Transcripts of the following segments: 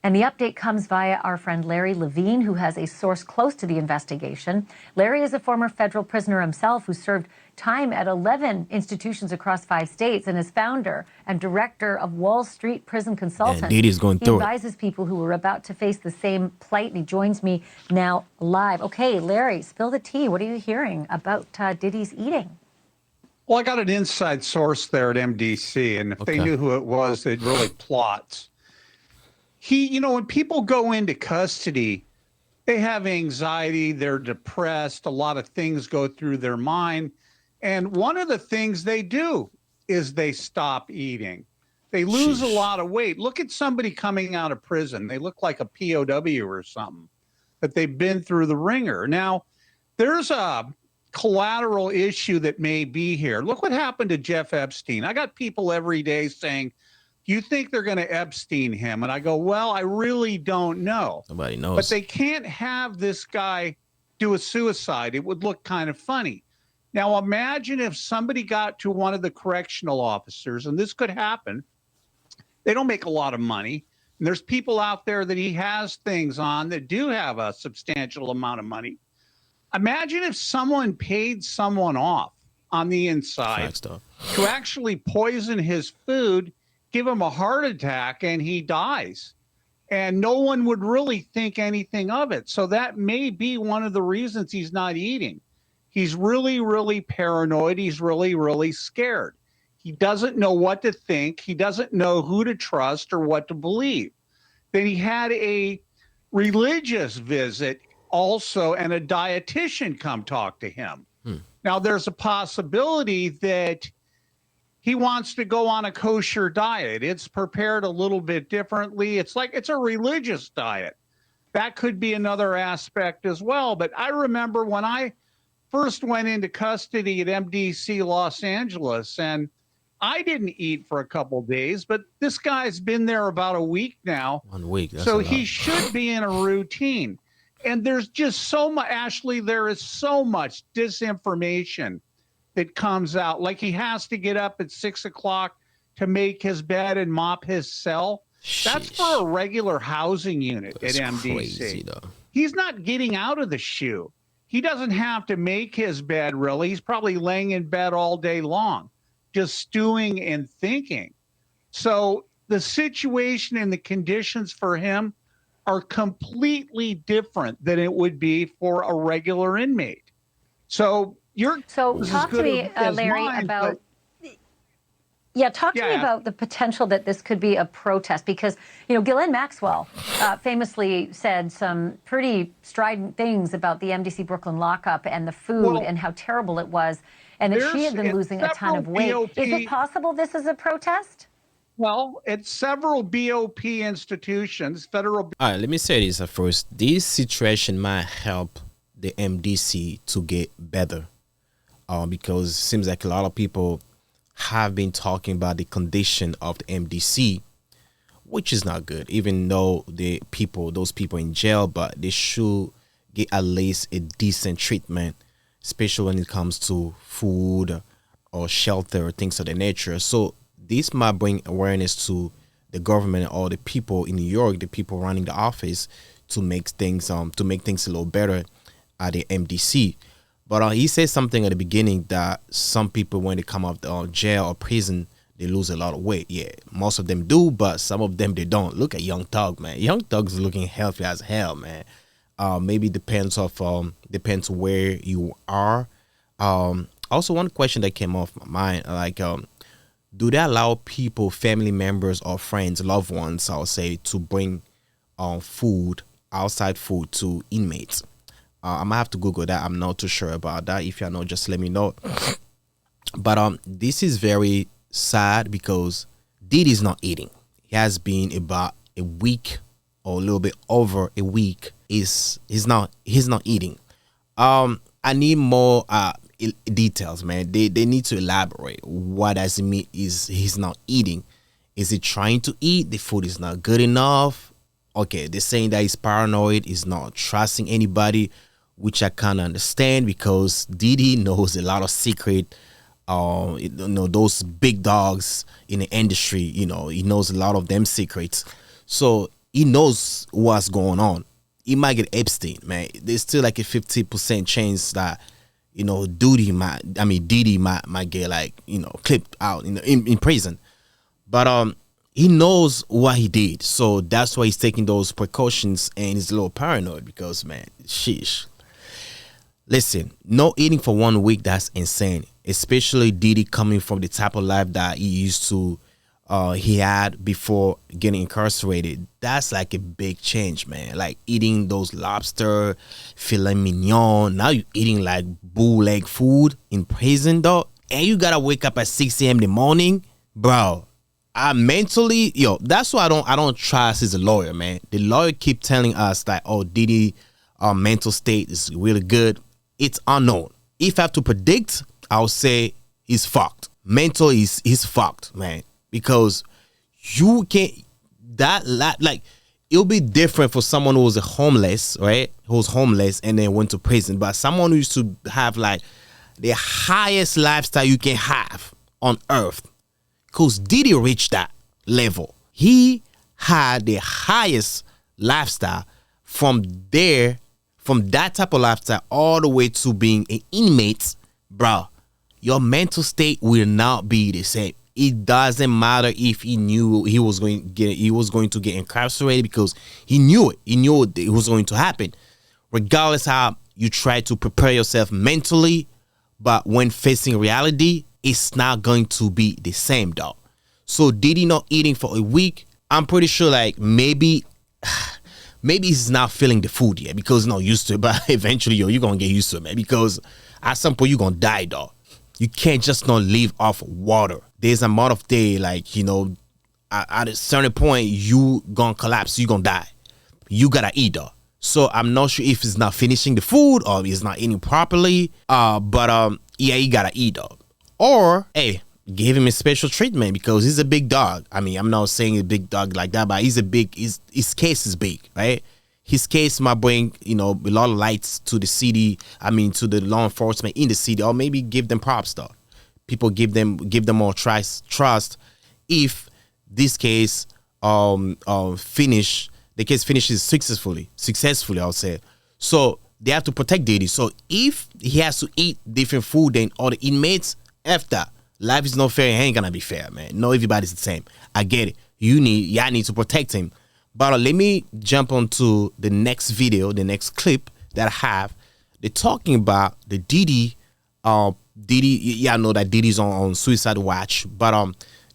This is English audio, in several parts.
And the update comes via our friend Larry Levine, who has a source close to the investigation. Larry is a former federal prisoner himself who served time at 11 institutions across 5 states and is founder and director of Wall Street Prison Consultants. And Diddy's going he through advises people who are about to face the same plight, and he joins me now live. Okay, Larry, spill the tea. What are you hearing about Diddy's eating? Well, I got an inside source there at MDC, and if they knew who it was, they'd really plot. When people go into custody, they have anxiety, they're depressed, a lot of things go through their mind. And one of the things they do is they stop eating. They lose a lot of weight. Look at somebody coming out of prison. They look like a POW or something, that they've been through the ringer. Now, there's a collateral issue that may be here. Look what happened to Jeff Epstein. I got people every day saying, you think they're going to Epstein him? And I go, well, I really don't know. Nobody knows. But they can't have this guy do a suicide. It would look kind of funny. Now, imagine if somebody got to one of the correctional officers, and this could happen. They don't make a lot of money. And there's people out there that he has things on that do have a substantial amount of money. Imagine if someone paid someone off on the inside to actually poison his food, give him a heart attack, and he dies. And no one would really think anything of it. So that may be one of the reasons he's not eating. He's really, really paranoid. He's really, really scared. He doesn't know what to think. He doesn't know who to trust or what to believe. Then he had a religious visit also, and a dietitian come talk to him. Now, there's a possibility that he wants to go on a kosher diet. It's prepared a little bit differently. It's a religious diet. That could be another aspect as well. But I remember when I first went into custody at MDC Los Angeles, and I didn't eat for a couple of days, but this guy's been there about a week now. 1 week. So he should be in a routine. And there's just so much, Ashley, there is so much disinformation that comes out. Like he has to get up at 6 o'clock to make his bed and mop his cell. That's for a regular housing unit at MDC. Crazy, He's not getting out of the shoe. He doesn't have to make his bed, really. He's probably laying in bed all day long, just stewing and thinking. So the situation and the conditions for him are completely different than it would be for a regular inmate. So talk to me, Larry, about talk to me about the potential that this could be a protest, because Ghislaine Maxwell famously said some pretty strident things about the MDC Brooklyn lockup and the food and how terrible it was, and that she had been losing a ton of weight. Is it possible this is a protest? Well, it's several BOP institutions, federal. All right, let me say this at first. This situation might help the MDC to get better, because it seems like a lot of people have been talking about the condition of the MDC, which is not good, even though those people in jail, but they should get at least a decent treatment, especially when it comes to food or shelter or things of that nature. So this might bring awareness to the government or the people in New York, the people running the office, to make things a little better at the MDC. But he said something at the beginning that some people, when they come out of jail or prison, they lose a lot of weight. Yeah, most of them do, but some of them they don't. Look at Young Thug, man. Young Thug's looking healthy as hell, man. Maybe depends where you are. Also, one question that came off my mind, do they allow people, family members or friends, loved ones, I'll say, to bring food, outside food, to inmates? I might have to Google that. I'm not too sure about that. If you know, just let me know. But this is very sad because Diddy is not eating. He has been about a week or a little bit over a week. He's not eating. I need more details, man. They need to elaborate. What does it mean is he's not eating? Is he trying to eat? The food is not good enough. Okay, they're saying that he's paranoid, he's not trusting anybody, which I can't understand because Diddy knows a lot of secret. Those big dogs in the industry, he knows a lot of them secrets. So he knows what's going on. He might get Epstein, man. There's still like a 50% chance that, you know, Diddy might get, like, you know, clipped out in prison. But he knows what he did, so that's why he's taking those precautions, and he's a little paranoid because, man, sheesh. Listen, no eating for 1 week, that's insane. Especially Diddy coming from the type of life that he had before getting incarcerated. That's like a big change, man. Like eating those lobster, filet mignon. Now you're eating like bootleg food in prison, though. And you gotta wake up at 6 a.m. in the morning, bro. I mentally, that's why I don't trust as a lawyer, man. The lawyer keep telling us that, oh, Diddy, mental state is really good. It's unknown. If I have to predict, I'll say he's fucked. Mental he's fucked, man. Because you can't, like, it'll be different for someone who was homeless, right? Who was homeless and then went to prison. But someone who used to have, like, the highest lifestyle you can have on earth. Because Diddy reached that level. He had the highest lifestyle from that type of lifestyle all the way to being an inmate, bro. Your mental state will not be the same. It doesn't matter if he knew he was going to get incarcerated, because he knew it. He knew it was going to happen. Regardless how you try to prepare yourself mentally, but when facing reality, it's not going to be the same, dog. So Diddy not eating for a week, I'm pretty sure, like, maybe he's not feeling the food yet because he's not used to it. But eventually, you're going to get used to it, man, because at some point, you're going to die, dog. You can't just not live off water. There's a amount of day, like, you know, at a certain point, you going to collapse. You're going to die. You got to eat, dog. So I'm not sure if he's not finishing the food or he's not eating properly. But yeah, you got to eat, dog. Or, hey, give him a special treatment because he's a big dog. I mean, I'm not saying a big dog like that, but his case is big, right? His case might bring, you know, a lot of lights to the city. I mean, to the law enforcement in the city, or maybe give them props, though. People give them more trust if this case the case finishes successfully, I'll say. So they have to protect Diddy. So if he has to eat different food than other inmates, after life is not fair, it ain't gonna be fair, man. No, everybody's the same. I get it. Y'all need to protect him. But let me jump onto the next video, the next clip that I have. They're talking about the Diddy. Yeah, I know that Diddy's on suicide watch, but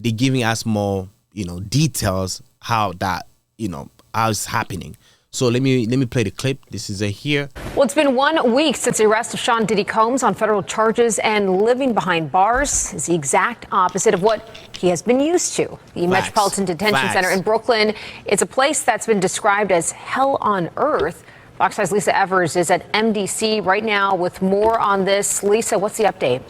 they're giving us more, you know, details how that, you know, how it's happening. So let me play the clip. This is here. Well, it's been 1 week since the arrest of Sean Diddy Combs on federal charges, and living behind bars is the exact opposite of what he has been used to. The Metropolitan Detention Center in Brooklyn, it's a place that's been described as hell on earth. Fox 5's Lisa Evers is at MDC right now with more on this. Lisa, what's the update?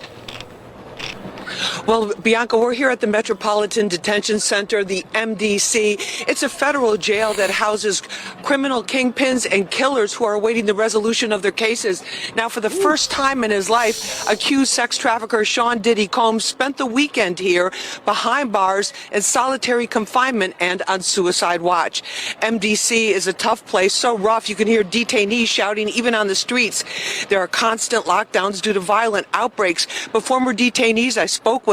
Well, Bianca, we're here at the Metropolitan Detention Center, the MDC. It's a federal jail that houses criminal kingpins and killers who are awaiting the resolution of their cases. Now, for the first time in his life, accused sex trafficker Sean Diddy Combs spent the weekend here behind bars in solitary confinement and on suicide watch. MDC is a tough place, so rough you can hear detainees shouting even on the streets. There are constant lockdowns due to violent outbreaks, but former detainees I spoke with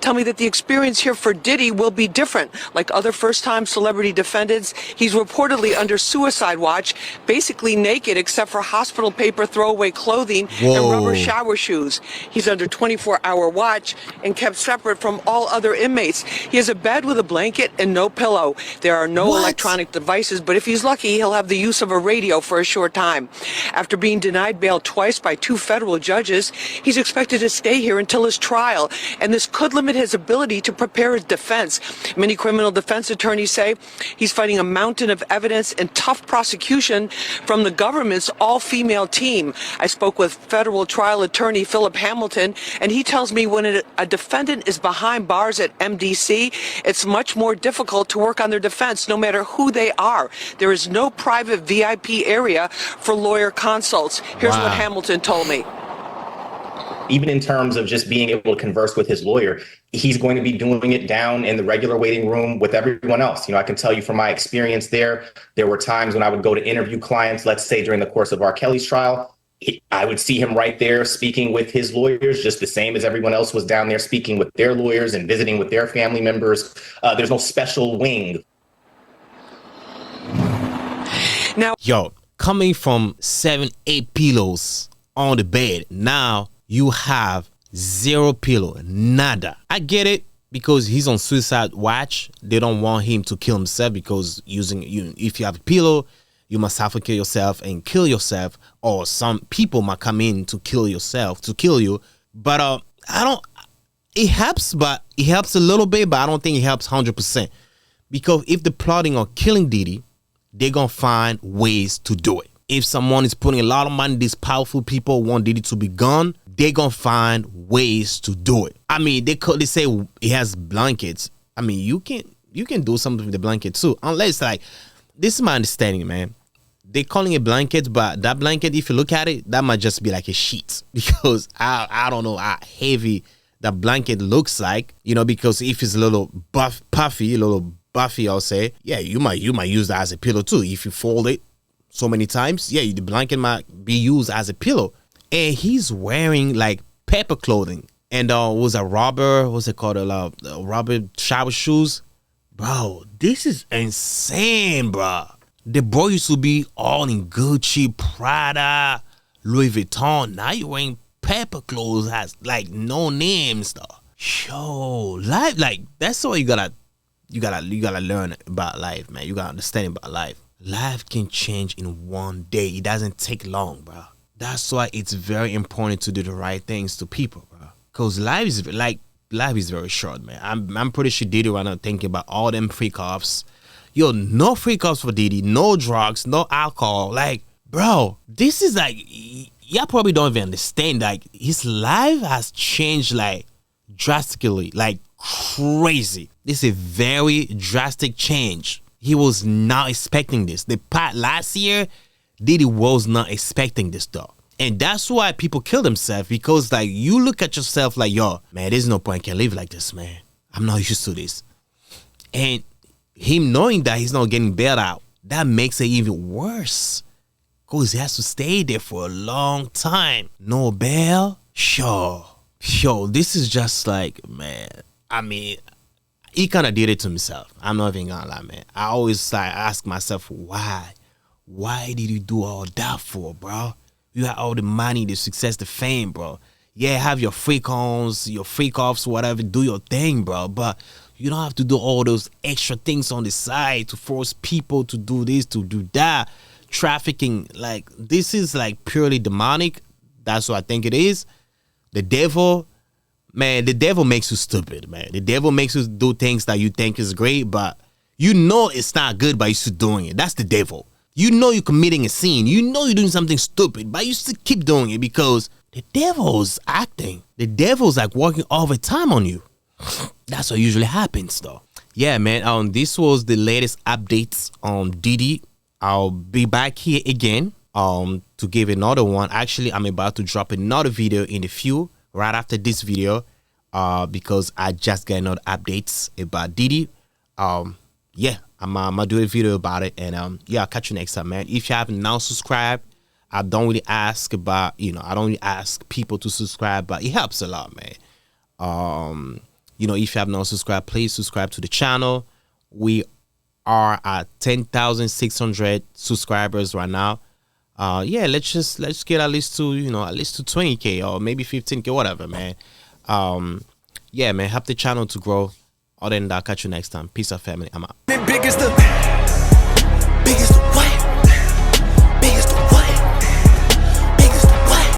tell me that the experience here for Diddy will be different. Like other first-time celebrity defendants, he's reportedly under suicide watch, basically naked except for hospital paper, throwaway clothing, and rubber shower shoes. He's under 24-hour watch and kept separate from all other inmates. He has a bed with a blanket and no pillow. There are no electronic devices, but if he's lucky, he'll have the use of a radio for a short time. After being denied bail twice by 2 federal judges, he's expected to stay here until his trial, and this could limit his ability to prepare his defense. Many criminal defense attorneys say he's fighting a mountain of evidence and tough prosecution from the government's all-female team. I spoke with federal trial attorney Philip Hamilton, and he tells me when a defendant is behind bars at MDC, it's much more difficult to work on their defense, no matter who they are. There is no private VIP area for lawyer consults. Here's what Hamilton told me. even in terms of just being able to converse with his lawyer, he's going to be doing it down in the regular waiting room with everyone else. I can tell you from my experience there were times when I would go to interview clients, let's say during the course of R. Kelly's trial, I would see him right there speaking with his lawyers, just the same as everyone else was down there speaking with their lawyers and visiting with their family members. There's no special wing. Now, yo, coming from 7-8 pillows on the bed, now you have 0 pillow, nada. I get it because he's on suicide watch. They don't want him to kill himself because if you have a pillow, you must suffocate yourself and kill yourself, or some people might come in to kill you. But it helps, but it helps a little bit, but I don't think it helps 100%. Because if they're plotting on killing Diddy, they're going to find ways to do it. If someone is putting a lot of money, these powerful people want Diddy to be gone, they're going to find ways to do it. I mean, they say he has blankets. I mean, you can do something with the blanket too. Unless, like, this is my understanding, man. They're calling it blanket, but that blanket, if you look at it, that might just be like a sheet. Because I don't know how heavy that blanket looks like, because if it's a little puffy, I'll say, yeah, you might use that as a pillow too. If you fold it so many times, yeah, the blanket might be used as a pillow. And he's wearing like pepper clothing. And was a rubber, what's it called? Rubber shower shoes. Bro, this is insane, bro. The boy used to be all in Gucci, Prada, Louis Vuitton. Now you're wearing pepper clothes, has like no name stuff. Yo, life, like, that's all you gotta learn about life, man. You gotta understand about life. Life can change in one day. It doesn't take long, bro. That's why it's very important to do the right things to people, bro. Cause life is very short, man. I'm pretty sure Diddy right now thinking about all them freak offs. Yo, no freak offs for Diddy, no drugs, no alcohol. Like, bro, this is like, y'all probably don't even understand. Like, his life has changed like drastically, like crazy. This is a very drastic change. He was not expecting this. Last year, Diddy was not expecting this though. And that's why people kill themselves, because like you look at yourself like, yo, man, there's no point I can live like this, man. I'm not used to this. And him knowing that he's not getting bailed out, that makes it even worse. Because he has to stay there for a long time. No bail? Sure. Yo, this is just like, man, I mean, he kind of did it to himself. I'm not even gonna lie, man. I always ask myself, why? Why did you do all that for, bro? You have all the money, the success, the fame, bro. Yeah, have your freak-ons, your freak-offs, whatever. Do your thing, bro. But you don't have to do all those extra things on the side to force people to do this, to do that. Trafficking, like, this is like purely demonic. That's what I think it is. The devil, man, the devil makes you stupid, man. The devil makes you do things that you think is great, but you know it's not good, but you're still doing it. That's the devil. You know you're committing a sin. You know you're doing something stupid, but you still keep doing it because the devil's acting. The devil's like working all the time on you. That's what usually happens, though. Yeah, man. This was the latest updates on Diddy. I'll be back here again to give another one. Actually, I'm about to drop another video in a few right after this video because I just got another updates about Diddy. Yeah, I'm gonna do a video about it, and yeah, I'll catch you next time, man. If you haven't now subscribed, I don't really ask about, I don't really ask people to subscribe, but it helps a lot, man. If you have not subscribed, please subscribe to the channel. We are at 10,600 subscribers right now. Yeah, let's get at least to 20K or maybe 15K, whatever, man. Yeah, man, help the channel to grow. Other than that, catch you next time. Peace out, family. I'm out.